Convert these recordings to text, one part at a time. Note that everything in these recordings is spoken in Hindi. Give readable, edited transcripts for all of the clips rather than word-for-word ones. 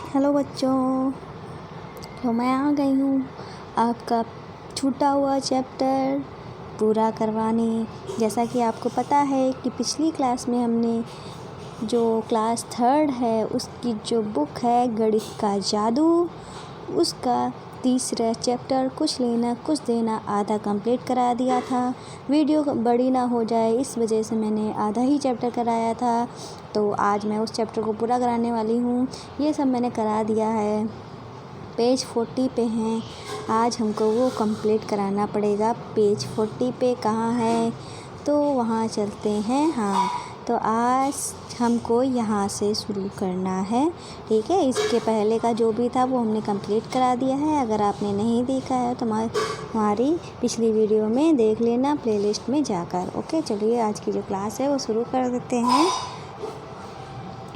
हेलो बच्चों, तो मैं आ गई हूँ आपका छूटा हुआ चैप्टर पूरा करवाने। जैसा कि आपको पता है कि पिछली क्लास में हमने जो क्लास 3 है उसकी जो बुक है गणित का जादू, उसका तीसरा चैप्टर कुछ लेना कुछ देना आधा कंप्लीट करा दिया था। वीडियो बड़ी ना हो जाए इस वजह से मैंने आधा ही चैप्टर कराया था, तो आज मैं उस चैप्टर को पूरा कराने वाली हूँ। ये सब मैंने करा दिया है, पेज 40 पे हैं। आज हमको वो कंप्लीट कराना पड़ेगा। पेज 40 पे कहाँ है, तो वहाँ चलते हैं। हाँ, तो आज हमको यहाँ से शुरू करना है, ठीक है। इसके पहले का जो भी था वो हमने कंप्लीट करा दिया है। अगर आपने नहीं देखा है तो हमारी पिछली वीडियो में देख लेना प्लेलिस्ट में जाकर। ओके, चलिए आज की जो क्लास है वो शुरू कर देते हैं।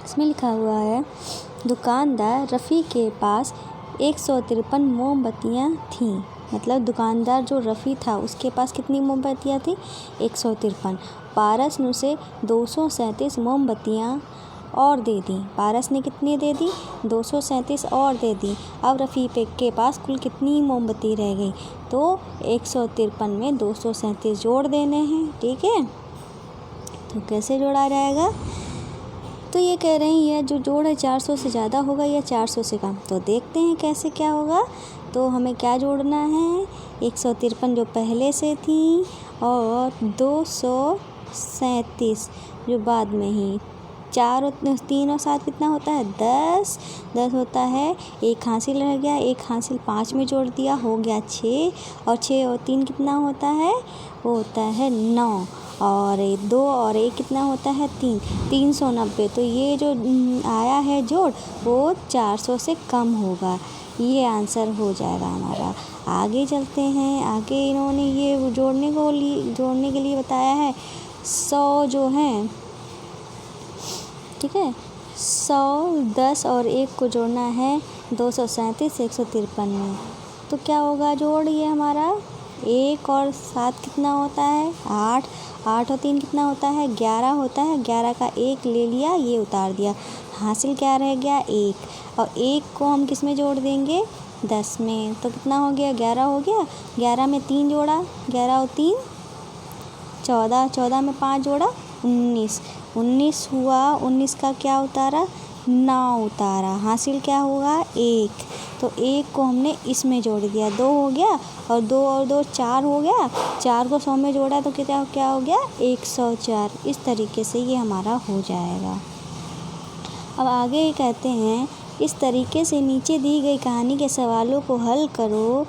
इसमें लिखा हुआ है, दुकानदार रफ़ी के पास 153 मोमबत्तियाँ थीं। मतलब दुकानदार जो रफ़ी था उसके पास कितनी मोमबत्तियाँ थी? 153। पारस ने उसे 237 मोमबत्तियाँ और दे दी। पारस ने कितनी दे दी? 237 और दे दी। अब रफ़ी के पास कुल कितनी मोमबत्ती रह गई? तो 153 में 237 जोड़ देने हैं, ठीक है। तो कैसे जोड़ा जाएगा? तो ये कह रही है जो जोड़ है 400 से ज़्यादा होगा या 400 से कम। तो देखते हैं कैसे क्या होगा। तो हमें क्या जोड़ना है? 153 जो पहले से थी और 237 जो बाद में ही। 4 और 3 और 7 कितना होता है? 10 होता है। एक हासिल रह गया, एक हासिल 5 में जोड़ दिया, हो गया 6। और 6 और 3 कितना होता है? वो होता है 9। और 2 और 1 कितना होता है? 3। 390। तो ये जो आया है जोड़ वो 400 से कम होगा। ये आंसर हो जाएगा हमारा। आगे चलते हैं। आगे इन्होंने ये जोड़ने के लिए बताया है 100 जो है, ठीक है। 100, 10 और 1 को जोड़ना है 237 153 में। तो क्या होगा जोड़ ये हमारा? 1 और 7 कितना होता है? 8। 8 और 3 कितना होता है? 11 होता है। 11 का 1 ले लिया, ये उतार दिया, हासिल क्या रह गया? 1। और 1 को हम किस में जोड़ देंगे? 10 में। तो कितना हो गया? 11 हो गया। 11 में 3 जोड़ा, 11 और 3 14। 14 में 5 जोड़ा 19। 19 हुआ। 19 का क्या उतारा? 9 उतारा। हासिल क्या हुआ? 1। तो 1 को हमने इसमें जोड़ दिया, 2 हो गया। और 2 और 2 4 हो गया। 4 को 100 में जोड़ा तो क्या हो गया? 104। इस तरीके से ये हमारा हो जाएगा। अब आगे ये कहते हैं, इस तरीके से नीचे दी गई कहानी के सवालों को हल करो।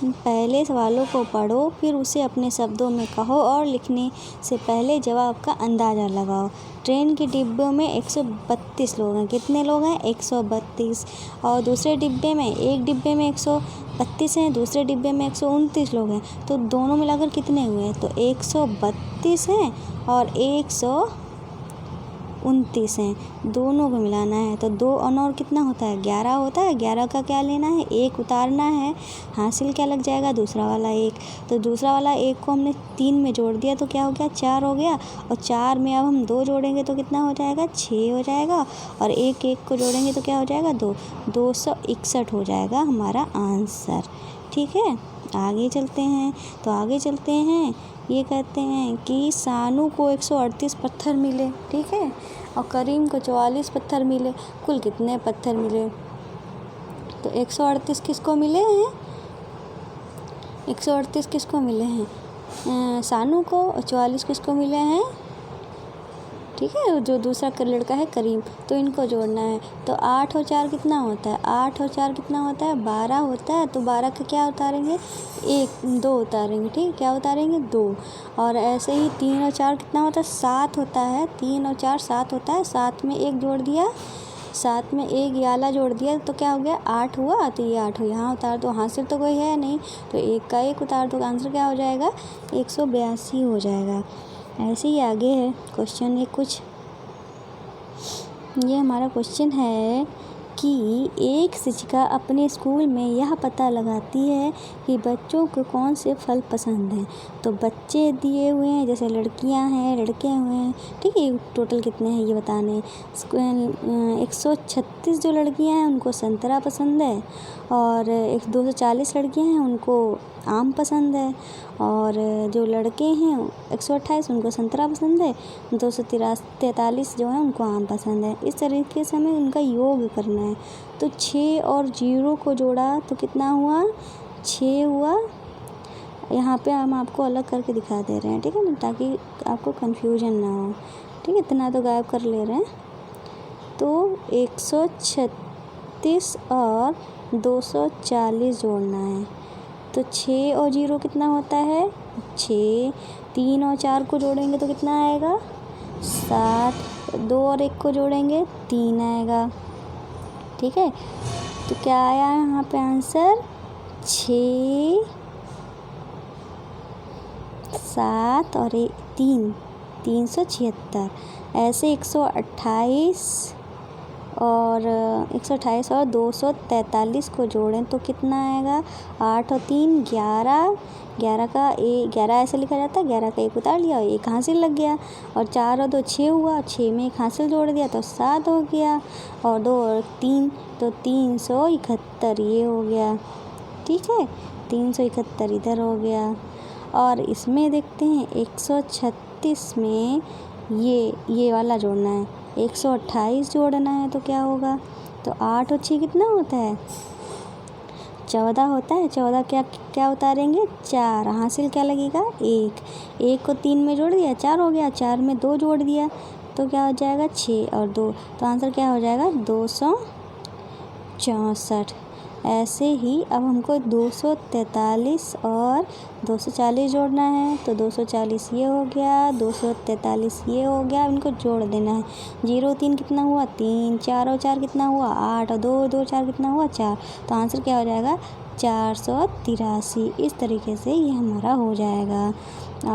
पहले सवालों को पढ़ो, फिर उसे अपने शब्दों में कहो और लिखने से पहले जवाब का अंदाज़ा लगाओ। ट्रेन के डिब्बों में 132 लोग हैं। कितने लोग हैं? 132। और दूसरे डिब्बे में, एक डिब्बे में 132 हैं, दूसरे डिब्बे में 129 लोग हैं। तो दोनों मिलाकर कितने हुए? तो 132 हैं और 129 हैं। दोनों को मिलाना है तो 2 और 9 कितना होता है? 11 होता है। 11 का क्या लेना है? 1 उतारना है। हासिल क्या लग जाएगा? दूसरा वाला 1। तो दूसरा वाला 1 को हमने 3 में जोड़ दिया तो क्या हो गया? 4 हो गया। और 4 में अब हम 2 जोड़ेंगे तो कितना हो जाएगा? 6 हो जाएगा। और 1 को जोड़ेंगे तो क्या हो जाएगा? 2। 261 हो जाएगा हमारा आंसर, ठीक है। आगे चलते हैं। तो आगे चलते हैं, ये कहते हैं कि सानू को 138 पत्थर मिले, ठीक है। और करीम को 44 पत्थर मिले। कुल कितने पत्थर मिले? तो 138 किसको मिले हैं? 138 किसको मिले हैं? सानू को। और 44 किसको मिले हैं? ठीक है, जो दूसरा लड़का है करीम। तो इनको जोड़ना है। तो 8 और 4 कितना होता है? 8 और 4 कितना होता है? 12 होता है। तो 12 का क्या उतारेंगे? 2 उतारेंगे, ठीक। क्या उतारेंगे? 2। और ऐसे ही 3 और 4 कितना होता है? 7 होता है। 3 और 4 7 होता है। 7 में 1 जोड़ दिया, 7 में 1 याला जोड़ दिया तो क्या हो गया? 8 हुआ। तो ये 8 यहाँ उतार दो, हासिल तो कोई है नहीं तो 1 का 1 उतार दो। आंसर क्या हो जाएगा? 182 हो जाएगा। ऐसे ही आगे है क्वेश्चन। ये हमारा क्वेश्चन है कि एक शिक्षिका अपने स्कूल में यह पता लगाती है कि बच्चों को कौन से फल पसंद हैं। तो बच्चे दिए हुए हैं, जैसे लड़कियां हैं, लड़के हुए हैं, ठीक है। टोटल कितने हैं ये बताने। 136 जो लड़कियां हैं उनको संतरा पसंद है, और 240 लड़कियां हैं उनको आम पसंद है, और जो लड़के हैं 128 उनको संतरा पसंद है, 243 जो है उनको आम पसंद है। इस तरीके से हमें उनका योग करना है। तो 6 और 0 को जोड़ा तो कितना हुआ, 6 हुआ। यहाँ पे हम आपको अलग करके दिखा दे रहे हैं, ठीक है ना, ताकि आपको कन्फ्यूजन ना हो, ठीक है। इतना तो गायब कर ले रहे हैं। तो 136 और 240 जोड़ना है। तो 6 और 0 कितना होता है, 6। 3 और 4 को जोड़ेंगे तो कितना आएगा, 7। 2 और 1 को जोड़ेंगे 3 आएगा, ठीक है। तो क्या आया यहाँ पे आंसर, 6, 7 और 3, 376। ऐसे 128 और 243 को जोड़ें तो कितना आएगा, 8 और 3 11, 11 का 11 ऐसे लिखा जाता है, 11 का 1 उतार लिया, 1 हासिल लग गया, और 4 और 2 6 हुआ, 6 में 1 हासिल जोड़ दिया तो 7 हो गया, और 2 और 3 तो 371 ये हो गया, ठीक है। 371 इधर हो गया। और इसमें देखते हैं 136 में ये वाला जोड़ना है, 128 जोड़ना है तो क्या होगा, तो 8 और 6 कितना होता है, 14 होता है। 14 क्या उतारेंगे, 4 हासिल क्या लगेगा, 1 को 3 में जोड़ दिया 4 हो गया, 4 में 2 जोड़ दिया तो क्या हो जाएगा, 6 और 2, तो आंसर क्या हो जाएगा, 264। ऐसे ही अब हमको 243 और 240 जोड़ना है। तो 240 ये हो गया, 243 ये हो गया, इनको जोड़ देना है। 0 3 कितना हुआ, 3, 4 और 4 कितना हुआ, 8, और 2 2 4 कितना हुआ, 4। तो आंसर क्या हो जाएगा, 483। इस तरीके से ये हमारा हो जाएगा।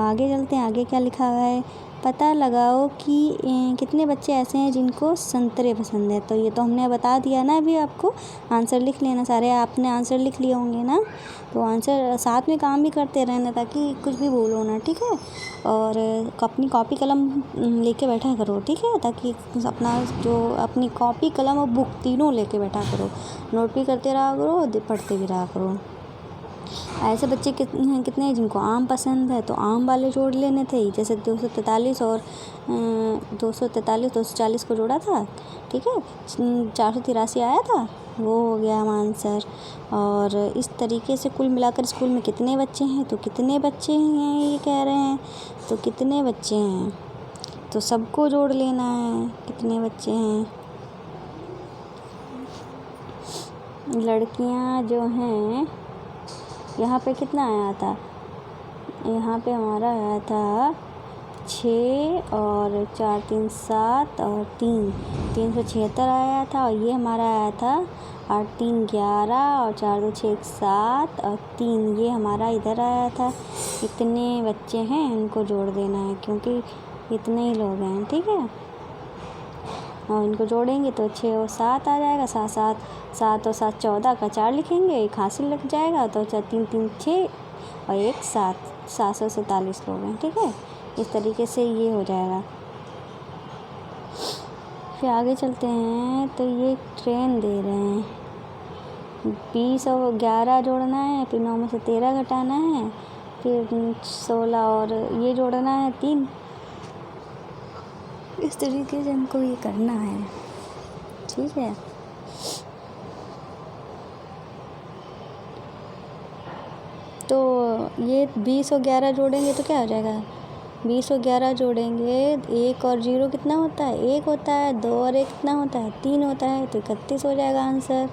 आगे चलते हैं, आगे क्या लिखा हुआ है, पता लगाओ कि कितने बच्चे ऐसे हैं जिनको संतरे पसंद है। तो ये तो हमने बता दिया ना अभी आपको, आंसर लिख लेना, सारे आपने आंसर लिख लिए होंगे ना, तो आंसर साथ में काम भी करते रहना ताकि कुछ भी भूलो ना, ठीक है। और अपनी कॉपी कलम लेके बैठा करो, ठीक है, ताकि अपनी कॉपी कलम और बुक तीनों लेके बैठा करो, नोट भी करते रहा करो, पढ़ते भी रहा करो। ऐसे बच्चे कितने हैं जिनको आम पसंद है, तो आम वाले जोड़ लेने थे, जैसे 243 और 240 को जोड़ा था, ठीक है, 483 आया था, वो हो गया हमारा आंसर। और इस तरीके से कुल मिलाकर स्कूल में कितने बच्चे हैं, तो कितने बच्चे हैं ये कह रहे हैं, तो कितने बच्चे हैं, तो सबको जोड़ लेना है, कितने बच्चे हैं। लड़कियां जो हैं, यहाँ पे कितना आया था, यहाँ पे हमारा आया था 6 और 4 3 7 और 376 आया था, और ये हमारा आया था 8 3 11 और 4 2 6 7 और 3 ये हमारा इधर आया था। इतने बच्चे हैं इनको जोड़ देना है क्योंकि इतने ही लोग हैं, ठीक है। और इनको जोड़ेंगे तो 6 और 7 आ जाएगा, 7 और 7 14 का 4 लिखेंगे, 1 हासिल लग जाएगा, तो 4 3 3 6 और 1 7, 747 लोग हैं, ठीक है। इस तरीके से ये हो जाएगा। फिर आगे चलते हैं, तो ये ट्रेन दे रहे हैं, 20 और 11 जोड़ना है, फिर 9 में से 13 घटाना है, फिर 16 और ये जोड़ना है 3। इस तरीके से हमको ये करना है, ठीक है। तो ये 20 और 11 जोड़ेंगे तो क्या हो जाएगा, 20 और 11 जोड़ेंगे, 1 और 0 कितना होता है, 1 होता है, 2 और 1 कितना होता है, 3 होता है, तो 31 हो जाएगा आंसर।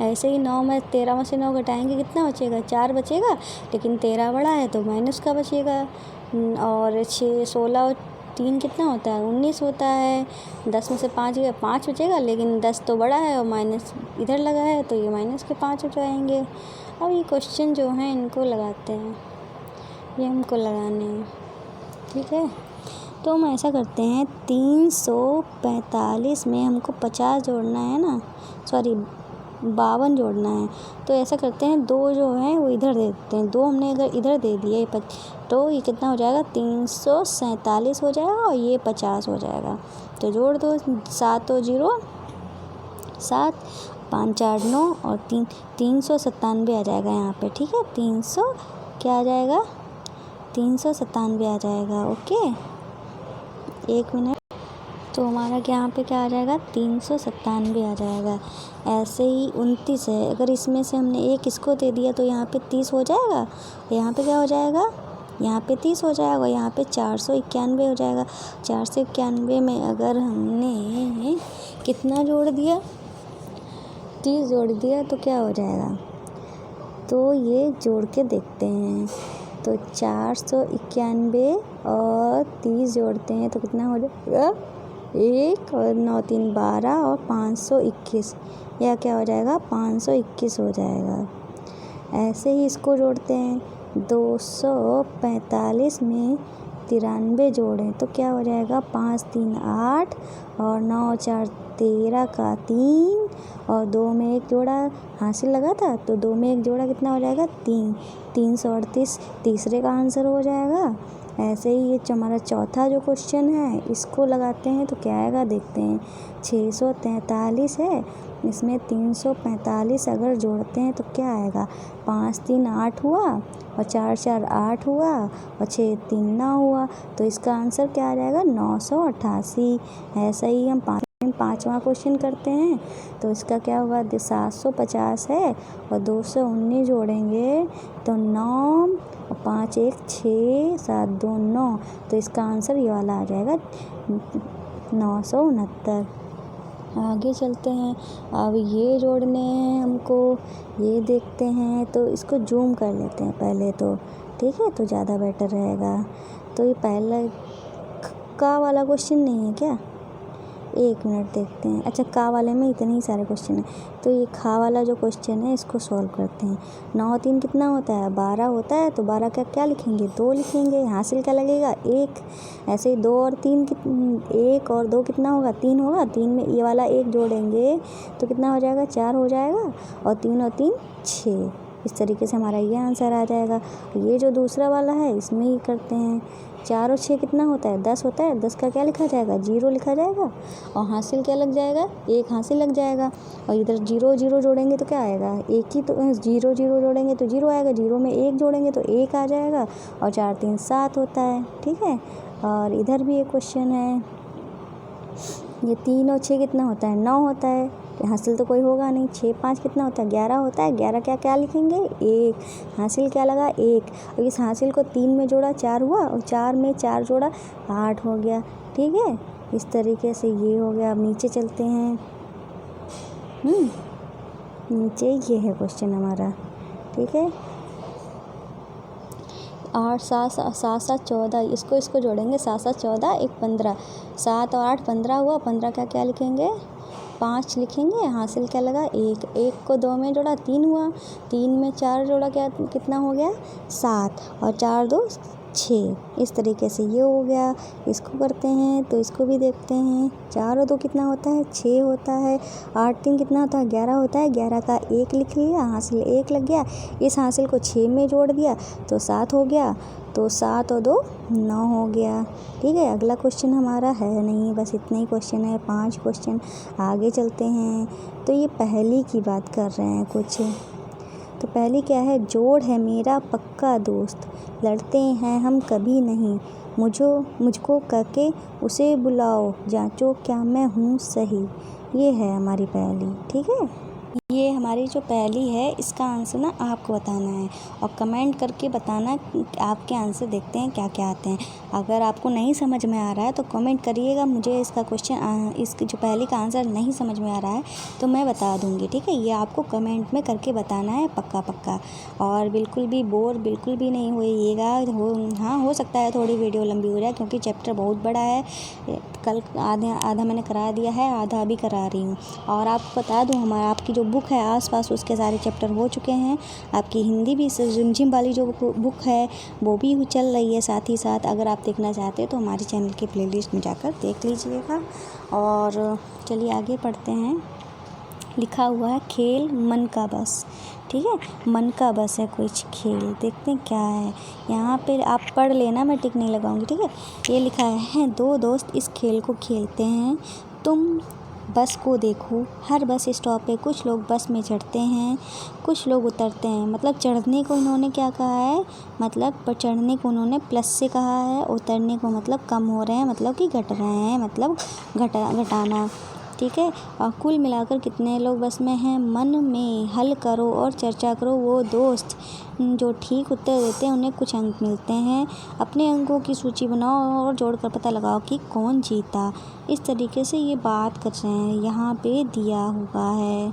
ऐसे ही 9 में 13 में से 9 घटाएंगे, कितना बचेगा, 4 बचेगा, लेकिन 13 बड़ा है तो माइनस का बचेगा। और 6 16 और 3 कितना होता है, 19 होता है। 10 में से 5 बचेगा, लेकिन 10 तो बड़ा है और माइनस इधर लगा है, तो ये माइनस के 5 हो जाएंगे। अब ये क्वेश्चन जो हैं इनको लगाते हैं, ये हमको लगाने हैं, ठीक है। तो हम ऐसा करते हैं 345 में हमको 50 जोड़ना है ना, सॉरी 52 जोड़ना है। तो ऐसा करते हैं 2 जो हैं वो इधर दे देते हैं। 2 हमने अगर इधर दे दिए तो ये कितना हो जाएगा 347 हो जाएगा और ये 50 हो जाएगा। तो जोड़ दो, 7 और 0 7, 5 4 9 और 397 आ जाएगा यहाँ पे। ठीक है, 300 क्या आ जाएगा 397 आ जाएगा। Okay, 1 minute. तो हमारा यहाँ पे क्या आ जाएगा 397 आ जाएगा। ऐसे ही 29 है, अगर इसमें से हमने एक इसको दे दिया तो यहाँ पे 30 हो जाएगा। यहाँ पे क्या हो जाएगा, यहाँ पे 30 हो जाएगा, यहाँ पे 491 हो जाएगा। 491 में अगर हमने कितना जोड़ दिया 30 जोड़ दिया तो क्या हो जाएगा। तो ये जोड़ के देखते हैं। तो 491 और 30 जोड़ते हैं तो कितना हो जाएगा 1 और 9 3 12 और 521, या क्या हो जाएगा 521 हो जाएगा। ऐसे ही इसको जोड़ते हैं 245 में 93 जोड़ें तो क्या हो जाएगा 5 3 8 और 9 4 13 का 3 और 2 में 1 जोड़ा हासिल लगा था तो 2 में 1 जोड़ा कितना हो जाएगा 3, 338 तीसरे का आंसर हो जाएगा। ऐसे ही ये हमारा चौथा जो क्वेश्चन है इसको लगाते हैं तो क्या आएगा देखते हैं। 643 है, इसमें 345 अगर जोड़ते हैं तो क्या आएगा 5 3 8 हुआ और 4 4 8 हुआ और 6 3 9 हुआ। तो इसका आंसर क्या आ जाएगा 988। ऐसा ही हम पाँचवा क्वेश्चन करते हैं तो इसका क्या होगा 750 है और 219 जोड़ेंगे तो 9 और 5 1 6 7 2 9। तो इसका आंसर ये वाला आ जाएगा 969। आगे चलते हैं, अब ये जोड़ने हैं हमको, ये देखते हैं। तो इसको जूम कर लेते हैं पहले तो, ठीक है, तो ज़्यादा बेटर रहेगा। तो ये पहला का वाला क्वेश्चन नहीं है क्या, 1 मिनट देखते हैं। अच्छा, का वाले में इतने ही सारे क्वेश्चन हैं तो ये खा वाला जो क्वेश्चन है इसको सॉल्व करते हैं। 9 3 कितना होता है 12 होता है, तो 12 का क्या लिखेंगे 2 लिखेंगे, हासिल क्या लगेगा 1। ऐसे ही 2 और 3 1 और 2 कितना होगा 3 होगा, 3 में ये वाला 1 जोड़ेंगे तो कितना हो जाएगा 4 हो जाएगा और 3 और 3 6। इस तरीके से हमारा ये आंसर आ जाएगा। ये जो दूसरा वाला है इसमें ही करते हैं। 4 और 6 कितना होता है 10 होता है, 10 का क्या लिखा जाएगा 0 लिखा जाएगा और हासिल क्या लग जाएगा 1 हासिल लग जाएगा। और इधर 0 0 जोड़ेंगे तो क्या आएगा 1 ही, तो 0 0 जोड़ेंगे तो 0 आएगा, 0 में 1 जोड़ेंगे तो 1 आ जाएगा और 4 3 7 होता है। ठीक है, और इधर भी एक क्वेश्चन है, ये 3 और 6 कितना होता है 9 होता है, हासिल तो कोई होगा नहीं। 6 5 कितना होता है 11 होता है, 11 क्या लिखेंगे 1, हासिल क्या लगा 1। और इस हासिल को 3 में जोड़ा 4 हुआ और 4 में 4 जोड़ा 8 हो गया। ठीक है, इस तरीके से ये हो गया। अब नीचे चलते हैं, नीचे ये है क्वेश्चन हमारा। ठीक है, 8 7 7 7 14, इसको जोड़ेंगे 7 7 14 1 15, 7 और 8 15 हुआ, 15 का क्या लिखेंगे 5 लिखेंगे, हासिल क्या लगा 1। 1 को 2 में जोड़ा 3 हुआ, 3 में 4 जोड़ा क्या कितना हो गया 7 और 4 2 6। इस तरीके से ये हो गया। इसको करते हैं तो इसको भी देखते हैं। 4 और 2 कितना होता है 6 होता है, 8 3 कितना होता है 11 होता है, 11 का 1 लिख लिया, हासिल 1 लग गया। इस हासिल को 6 में जोड़ दिया तो 7 हो गया, तो 7 और 2 9 हो गया। ठीक है, अगला क्वेश्चन हमारा है नहीं, बस इतना ही क्वेश्चन है, 5 क्वेश्चन। आगे चलते हैं, तो ये पहली की बात कर रहे हैं कुछ। तो पहली क्या है, जोड़ है मेरा पक्का दोस्त, लड़ते हैं हम कभी नहीं, मुझको करके उसे बुलाओ, जांचो क्या मैं हूँ सही। ये है हमारी पहली। ठीक है, ये हमारी जो पहली है इसका आंसर ना आपको बताना है और कमेंट करके बताना आपके आंसर, देखते हैं क्या क्या आते हैं। अगर आपको नहीं समझ में आ रहा है तो कमेंट करिएगा, मुझे इसका क्वेश्चन इसकी जो पहली का आंसर नहीं समझ में आ रहा है तो मैं बता दूंगी। ठीक है, ये आपको कमेंट में करके बताना है पक्का। और बिल्कुल भी बोर बिल्कुल भी नहीं होइएगा। हाँ, हो सकता है थोड़ी वीडियो लंबी हो जाए क्योंकि चैप्टर बहुत बड़ा है। कल आधा मैंने करा दिया है, आधा अभी करा रही हूँ। और आपको बता दूँ, आपकी जो बुक है आसपास उसके सारे चैप्टर हो चुके हैं। आपकी हिंदी भी रिमझिम वाली जो बुक है वो भी चल रही है साथ ही साथ। अगर आप देखना चाहते हैं तो हमारे चैनल के प्लेलिस्ट में जाकर देख लीजिएगा। और चलिए आगे पढ़ते हैं। लिखा हुआ है खेल मन का बस। ठीक है, मन का बस है कुछ खेल, देखते हैं क्या है यहाँ पे। आप पढ़ लेना, मैं टिक नहीं लगाऊंगी। ठीक है, ये लिखा है 2 दोस्त इस खेल को खेलते हैं। तुम बस को देखो, हर बस स्टॉप पे कुछ लोग बस में चढ़ते हैं, कुछ लोग उतरते हैं। मतलब चढ़ने को इन्होंने क्या कहा है, मतलब चढ़ने को उन्होंने प्लस से कहा है, उतरने को मतलब कम हो रहे हैं, मतलब कि घट रहे हैं, मतलब घटाना। ठीक है, और कुल मिलाकर कितने लोग बस में हैं, मन में हल करो और चर्चा करो। वो दोस्त जो ठीक उत्तर देते हैं उन्हें कुछ अंक मिलते हैं। अपने अंकों की सूची बनाओ और जोड़कर पता लगाओ कि कौन जीता। इस तरीके से ये बात कर रहे हैं, यहाँ पे दिया हुआ है।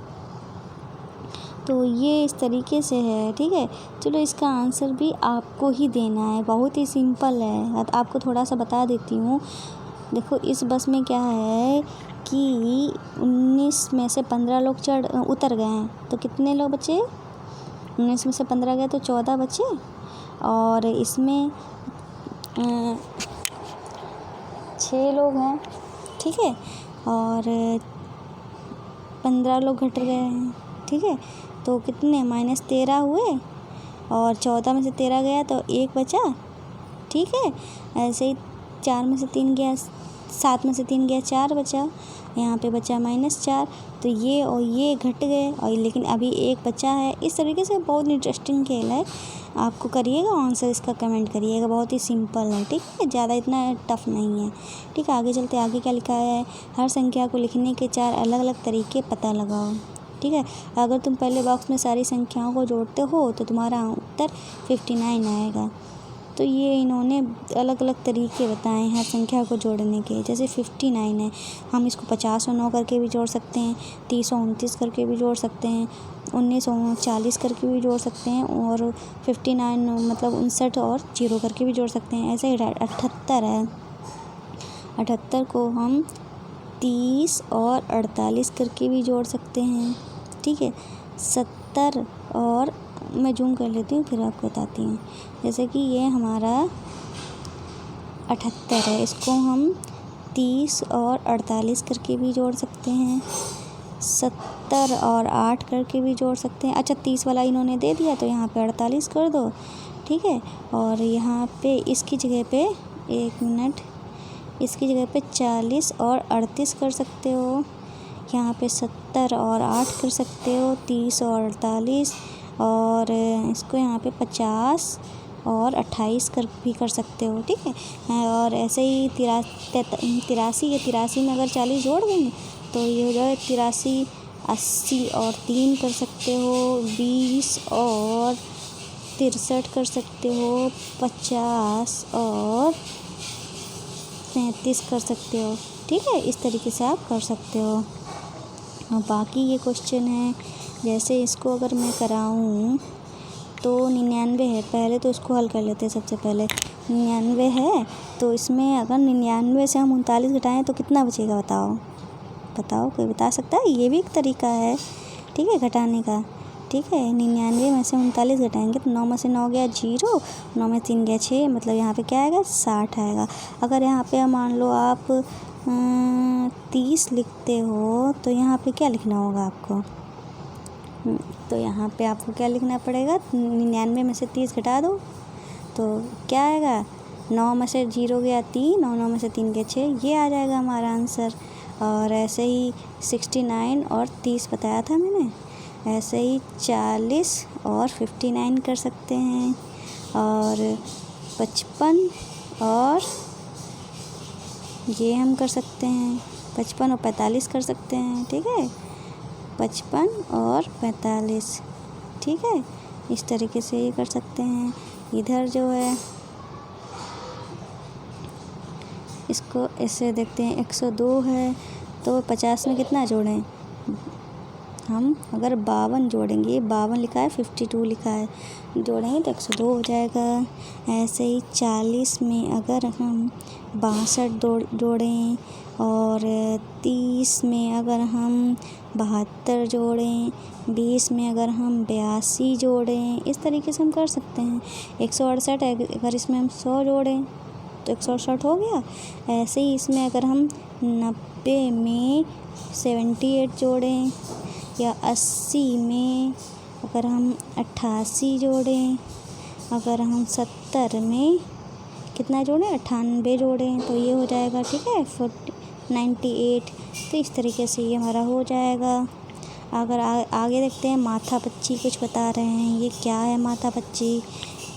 तो ये इस तरीके से है। ठीक है, चलो इसका आंसर भी आपको ही देना है, बहुत ही सिंपल है। आपको थोड़ा सा बता देती हूँ। देखो इस बस में क्या है कि 19 में से 15 लोग उतर गए हैं, तो कितने लोग बचे? 19 में से 15 गए तो 14 बचे। और इसमें 6 लोग हैं। ठीक है, और 15 लोग घट गए हैं। ठीक है, तो कितने -13 हुए, और 14 में से 13 गया तो 1 बचा। ठीक है, ऐसे ही 4 में से 3 गया, 7 में से 3 गया, 4 बचा। यहाँ पे बचा -4, तो ये और ये घट गए, और लेकिन अभी 1 बचा है। इस तरीके से बहुत इंटरेस्टिंग खेल है। आपको करिएगा, आंसर इसका कमेंट करिएगा। बहुत ही सिंपल है। ठीक है, ज़्यादा इतना टफ नहीं है। ठीक है, आगे चलते। आगे क्या लिखा है, हर संख्या को लिखने के 4 अलग अलग तरीके पता लगाओ। ठीक है, अगर तुम पहले बॉक्स में सारी संख्याओं को जोड़ते हो तो तुम्हारा उत्तर 59 आएगा। तो ये इन्होंने अलग अलग तरीके बताए हैं हर संख्या को जोड़ने के। जैसे 59 है, हम इसको 50 और 9 करके भी जोड़ सकते हैं, 30 और 29 करके भी जोड़ सकते हैं, 19 और 40 करके भी जोड़ सकते हैं, और 59 मतलब 59 और 0 करके भी जोड़ सकते हैं। ऐसे ही 78 है, 78 को हम 30 और 48 करके भी जोड़ सकते हैं। ठीक है, 70 और मैं जूम कर लेती हूँ फिर आपको बताती हूँ। जैसे कि ये हमारा 78 है, इसको हम 30 और 48 करके भी जोड़ सकते हैं, 70 और 8 करके भी जोड़ सकते हैं। अच्छा, 30 वाला इन्होंने दे दिया तो यहाँ पे 48 कर दो। ठीक है, और यहाँ पे इसकी जगह पे 1 मिनट, इसकी जगह पे 40 और 38 कर सकते हो। यहाँ पे 70 और 8 कर सकते हो, 30 और 48, और इसको यहाँ पे 50 और 28 कर सकते हो। ठीक है, और ऐसे ही 83 में अगर 40 जोड़ देंगे तो ये हो जाएगा 83, 80 और 3 कर सकते हो, 20 और 63 कर सकते हो, 50 और 37 कर सकते हो। ठीक है, इस तरीके से आप कर सकते हो। और बाकी ये क्वेश्चन है, जैसे इसको अगर मैं कराऊँ तो 99 है। पहले तो इसको हल कर लेते हैं। सबसे पहले 99 है, तो इसमें अगर 99 से हम 39 घटाएँ तो कितना बचेगा, बताओ कोई बता सकता है? ये भी एक तरीका है। ठीक है, घटाने का। ठीक है, 99 में से 39 घटाएंगे तो 9 में से 9 गया 0, 9 में 3 गया 6, मतलब यहाँ पे क्या आएगा, 60 आएगा। अगर यहाँ पे मान लो आप 30 लिखते हो तो यहाँ पे क्या लिखना होगा आपको, तो यहाँ पे आपको क्या लिखना पड़ेगा, 99 में से 30 घटा दो तो क्या आएगा, 9 में से 0 गया 3 और 9 में से 3 गया 6, ये आ जाएगा हमारा आंसर। और ऐसे ही 69 और 30 बताया था मैंने, ऐसे ही 40 और 59 कर सकते हैं, और 55 और ये हम कर सकते हैं, 55 और 45 कर सकते हैं। ठीक है, 55 और 45। ठीक है, इस तरीके से ये कर सकते हैं। इधर जो है इसको ऐसे देखते हैं, 102 है तो 50 में कितना जोड़ें हम, अगर 52 जोड़ेंगे, 52 लिखा है, 52 लिखा है, जोड़ेंगे तो 102 हो जाएगा। ऐसे ही 40 में अगर हम 62 जोड़ें और 30 में अगर हम 72 जोड़ें, 20 में अगर हम 82 जोड़ें, इस तरीके से हम कर सकते हैं। 168 अगर इसमें हम 100 जोड़ें तो 168 हो गया। ऐसे ही इसमें अगर हम 90 में 78 जोड़ें या 80 में अगर हम 88 जोड़ें, अगर हम 70 में कितना जोड़ें 98 जोड़ें तो ये हो जाएगा, ठीक है 98। तो इस तरीके से ये हमारा हो जाएगा। अगर आगे देखते हैं माथा पच्ची कुछ बता रहे हैं। ये क्या है माथा पच्ची?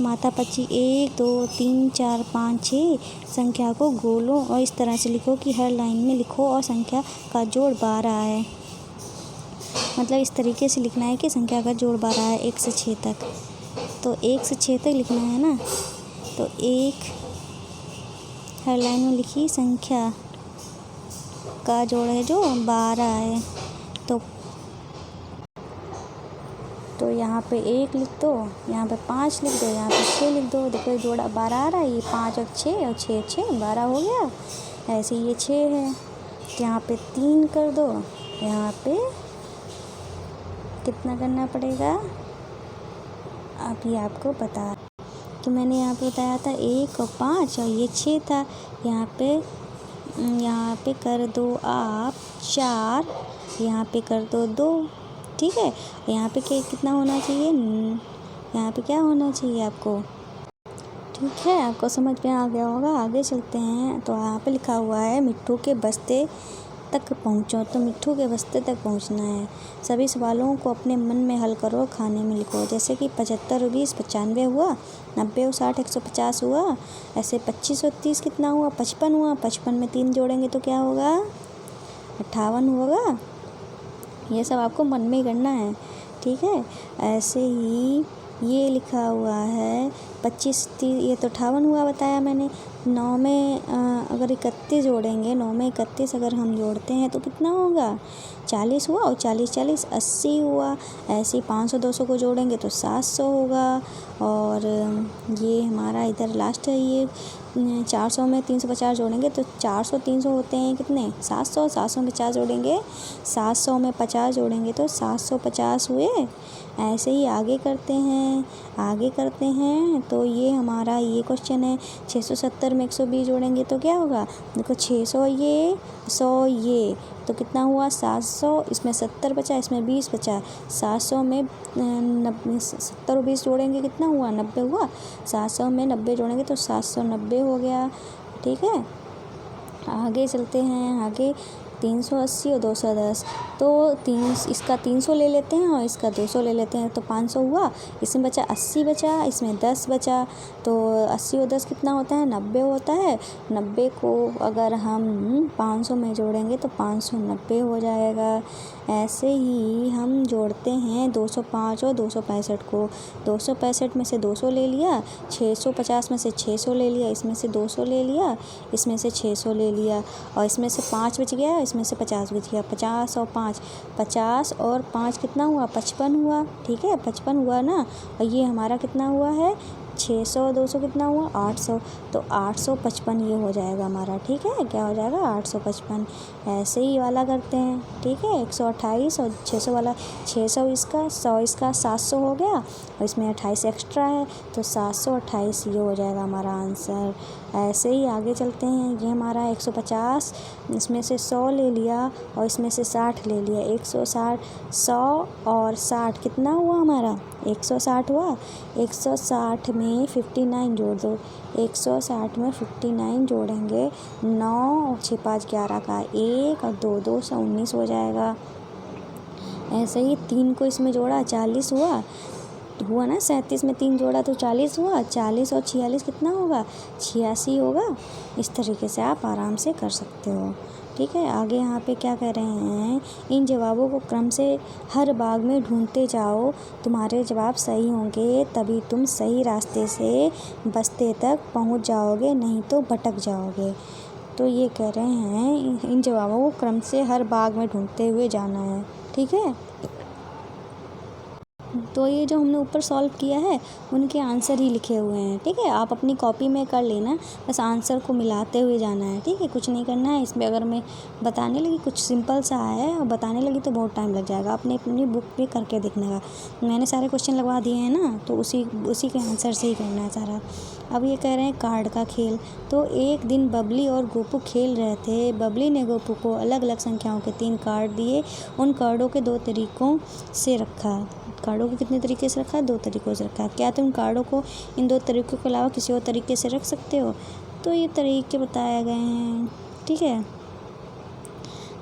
माथा पच्ची 1 2 3 4 5 6 संख्या को गोलो और इस तरह से लिखो कि हर लाइन में लिखो और संख्या का जोड़ 12 है। मतलब इस तरीके से लिखना है कि संख्या का जोड़ 12 है 1 से 6 तक। तो 1 से 6 तक लिखना है ना। तो 1 हर लाइन में लिखी संख्या का जोड़ है जो 12 है। तो यहाँ पे 1 लिख दो, यहाँ पे 5 लिख दो, यहाँ पे 6 लिख दो। देखो ये जोड़ा 12 आ रहा है। ये 5 और 6 और 6 6 12 हो गया। ऐसे ये 6 है तो यहाँ पे 3 कर दो। यहाँ पे कितना करना पड़ेगा अभी आपको बता कि मैंने यहाँ पे बताया था 1 और 5 और ये 6 था। यहाँ पे कर दो आप 4, यहाँ पे कर दो 2, ठीक है। यहाँ पे कितना होना चाहिए? यहाँ पे क्या होना चाहिए आपको? ठीक है, आपको समझ में आ गया होगा। आगे चलते हैं। तो यहाँ पे लिखा हुआ है मिट्ठू के बस्ते तक पहुँचो। तो मिट्ठू के बस्ते तक पहुँचना है। सभी सवालों को अपने मन में हल करो, खाने में लिखो। जैसे कि 75 और 20 95 हुआ, 90 और 60 150 हुआ। ऐसे 25 और 30 कितना हुआ? 55 हुआ। 55 में 3 जोड़ेंगे तो क्या होगा? 58 होगा। ये सब आपको मन में ही करना है, ठीक है। ऐसे ही ये लिखा हुआ है 25 30, ये तो 58 हुआ बताया मैंने। 9 में अगर 31 जोड़ेंगे, 9 में 31 अगर हम जोड़ते हैं तो कितना होगा? 40 हुआ। और 40 40 80 हुआ। ऐसे ही 500 200 को जोड़ेंगे तो 700 होगा। और ये हमारा इधर लास्ट है। ये 400 में 350 जोड़ेंगे तो 400 300 होते हैं कितने? 700। 700 में 50 जोड़ेंगे, 700 में 50 जोड़ेंगे तो 750 हुए। ऐसे ही आगे करते हैं। तो ये हमारा ये क्वेश्चन है 670 में 120 जोड़ेंगे तो क्या होगा? देखो 600 ये 100 ये तो कितना हुआ? 700। इसमें 70 बचा, इसमें 20 बचा। 700 में 70 और 20 जोड़ेंगे कितना हुआ? 90 हुआ। 700 में 90 जोड़ेंगे तो 790 हो गया, ठीक है। आगे चलते हैं। आगे 380 और 210 तो इसका 300 ले लेते हैं और इसका 200 ले लेते हैं तो 500 हुआ। इसमें बचा 80 बचा, इसमें 10 बचा। तो 80 और 10 कितना होता है? 90 होता है। 90 को अगर हम 500 में जोड़ेंगे तो 590 हो जाएगा। ऐसे ही हम जोड़ते हैं 205 और 265 को। 265 में से 200 ले लिया, 650 में से 600 ले लिया, इसमें से 200 ले लिया, इसमें से 600 ले लिया और इसमें से 5 बच गया, इसमें से 50 बच गया। 50 और 5 50 और 5 कितना हुआ? 55 हुआ, ठीक है 55 हुआ ना। और ये हमारा कितना हुआ है? 600 और 200 कितना हुआ? 800। तो 855 ये हो जाएगा हमारा, ठीक है। क्या हो जाएगा? 855। ऐसे ही वाला करते हैं, ठीक है। 128 और 600 वाला, 600 इसका 100 इसका 700 हो गया और इसमें 28 एक्स्ट्रा है तो 728 ये हो जाएगा हमारा आंसर। ऐसे ही आगे चलते हैं। ये हमारा 150, इसमें से 100 ले लिया और इसमें से 60 ले लिया। 160 100 और 60 कितना हुआ हमारा? 160 हुआ। 160 में 59 जोड़ दो। 160 में 59 जोड़ेंगे 9 और 6 5 11 का 1 और 2 2 से 19 हो जाएगा। ऐसे ही 3 को इसमें जोड़ा 40 हुआ ना। 37 में 3 जोड़ा तो 40 हुआ। 40 और 46 कितना होगा? 86 होगा। इस तरीके से आप आराम से कर सकते हो, ठीक है। आगे यहाँ पे क्या कह रहे हैं? इन जवाबों को क्रम से हर भाग में ढूंढते जाओ। तुम्हारे जवाब सही होंगे तभी तुम सही रास्ते से बस्ते तक पहुँच जाओगे, नहीं तो भटक जाओगे। तो ये कह रहे हैं इन जवाबों को क्रम से हर भाग में ढूंढते हुए जाना है, ठीक है। तो ये जो हमने ऊपर सॉल्व किया है उनके आंसर ही लिखे हुए हैं, ठीक है। आप अपनी कॉपी में कर लेना, बस आंसर को मिलाते हुए जाना है, ठीक है, कुछ नहीं करना है। इसमें अगर मैं बताने लगी कुछ सिंपल सा है और बताने लगी तो बहुत टाइम लग जाएगा। आपने अपनी बुक पे करके देखने का, मैंने सारे क्वेश्चन लगवा दिए हैं ना, तो उसी के आंसर से ही करना है सारा। अब ये कह रहे हैं कार्ड का खेल। तो एक दिन बबली और गोपू खेल रहे थे। बबली ने गोपू को अलग अलग संख्याओं के 3 कार्ड दिए। उन कार्डों के 2 तरीकों से रखा। कार्डों को कितने तरीके से रखा? 2 तरीकों से रखा। क्या तुम कार्डों को इन 2 तरीकों के अलावा किसी और तरीके से रख सकते हो? तो ये तरीके बताए गए हैं, ठीक है।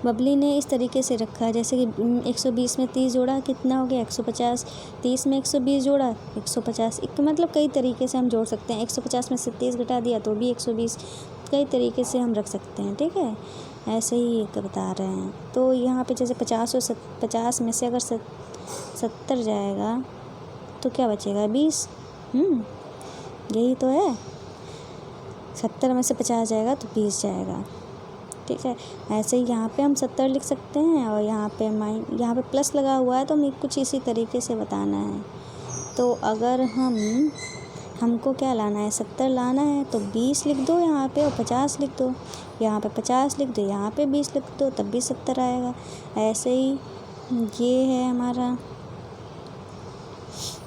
बबली ने इस तरीके से रखा, जैसे कि 120 में 30 जोड़ा कितना हो गया? 150। 30 में 120 जोड़ा 150। एक मतलब कई तरीके से हम जोड़ सकते हैं। 150 में से 30 घटा दिया तो भी 120। कई तरीके से हम रख सकते हैं, ठीक है। ऐसे ही एक बता रहे हैं। तो यहाँ पे जैसे 50 में से अगर 70 जाएगा तो क्या बचेगा? 20। यही तो है। 70 में से 50 जाएगा तो 20 जाएगा, ठीक है। ऐसे ही यहाँ पे हम 70 लिख सकते हैं और यहाँ पे प्लस लगा हुआ है तो हमें कुछ इसी तरीके से बताना है। तो अगर हमको क्या लाना है? 70 लाना है तो 20 लिख दो यहाँ पे और 50 लिख दो। यहाँ पे 50 लिख दो, यहाँ पे 20 लिख दो, तब भी 70 आएगा। ऐसे ही ये है हमारा,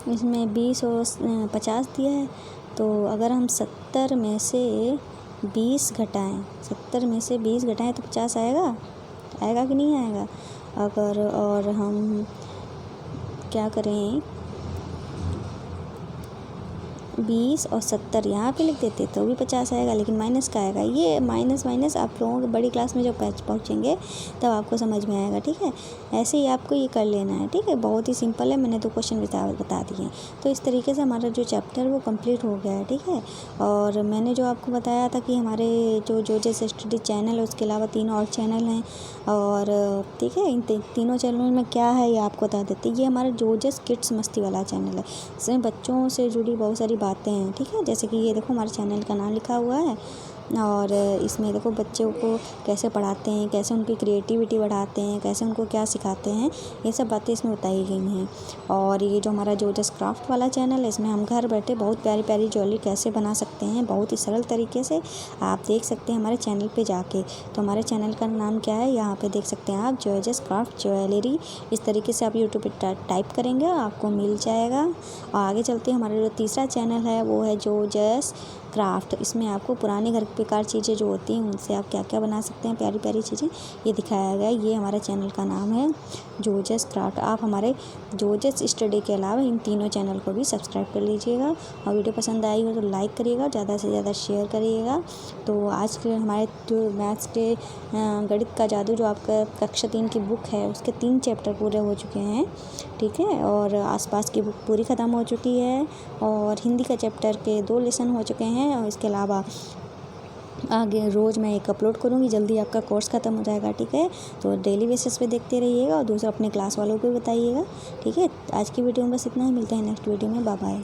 इसमें 20 और 50 दिया है। तो अगर हम 70 में से 20 घटाएं, 70 में से 20 घटाएं तो 50 आएगा कि नहीं आएगा? अगर और हम क्या करें, 20 और 70 यहाँ पे लिख देते तो भी 50 आएगा, लेकिन माइनस का आएगा। ये माइनस आप लोगों के बड़ी क्लास में जब पहुँचेंगे तब आपको समझ में आएगा, ठीक है। ऐसे ही आपको ये कर लेना है, ठीक है। बहुत ही सिंपल है, मैंने तो क्वेश्चन बता दिए। तो इस तरीके से हमारा जो चैप्टर वो कंप्लीट हो गया है, ठीक है। और मैंने जो आपको बताया था कि हमारे जो जोजेस स्टडी चैनल है उसके अलावा 3 और चैनल हैं, और ठीक है, इन तीनों चैनल में क्या है ये आपको बता देते। ये हमारा जोजेस किड्स मस्ती वाला चैनल है। इसमें बच्चों से जुड़ी बहुत सारी बातें हैं, ठीक है। जैसे कि ये देखो हमारे चैनल का नाम लिखा हुआ है, और इसमें देखो बच्चों को कैसे पढ़ाते हैं, कैसे उनकी क्रिएटिविटी बढ़ाते हैं, कैसे उनको क्या सिखाते हैं, ये सब बातें इसमें बताई गई हैं। और ये जो हमारा जोजेस क्राफ्ट वाला चैनल है, इसमें हम घर बैठे बहुत प्यारी प्यारी ज्वेलरी कैसे बना सकते हैं बहुत ही सरल तरीके से, आप देख सकते हैं हमारे चैनल पे जाके। तो हमारे चैनल का नाम क्या है, यहाँ पे देख सकते हैं आप, जोजेस क्राफ्ट ज्वेलरी। इस तरीके से आप यूट्यूब पे टाइप करेंगे आपको मिल जाएगा। और आगे चलते हमारा जो तीसरा चैनल है वो है जोजेस क्राफ्ट। इसमें आपको पुराने घर बेकार चीज़ें जो होती हैं उनसे आप क्या क्या बना सकते हैं, प्यारी प्यारी चीज़ें, ये दिखाया गया। ये हमारे चैनल का नाम है जोजेस क्राफ्ट। आप हमारे जोजेस स्टडी के अलावा इन तीनों चैनल को भी सब्सक्राइब कर लीजिएगा। और वीडियो पसंद आई हो तो लाइक करिएगा, ज़्यादा से ज़्यादा शेयर करिएगा। तो आज के हमारे जो मैथ्स के गणित का जादू जो आपका कक्षा 3 की बुक है उसके 3 चैप्टर पूरे हो चुके हैं, ठीक है। और आसपास की बुक पूरी ख़त्म हो चुकी है, और हिंदी का चैप्टर के 2 लेसन हो चुके हैं। और इसके अलावा आगे रोज़ मैं एक अपलोड करूँगी, जल्दी आपका कोर्स ख़त्म हो जाएगा, ठीक है। तो डेली बेसिस पे देखते रहिएगा और दूसरा अपने क्लास वालों को भी बताइएगा, ठीक है। आज की वीडियो में बस इतना ही, मिलते हैं नेक्स्ट वीडियो में, बाय बाय।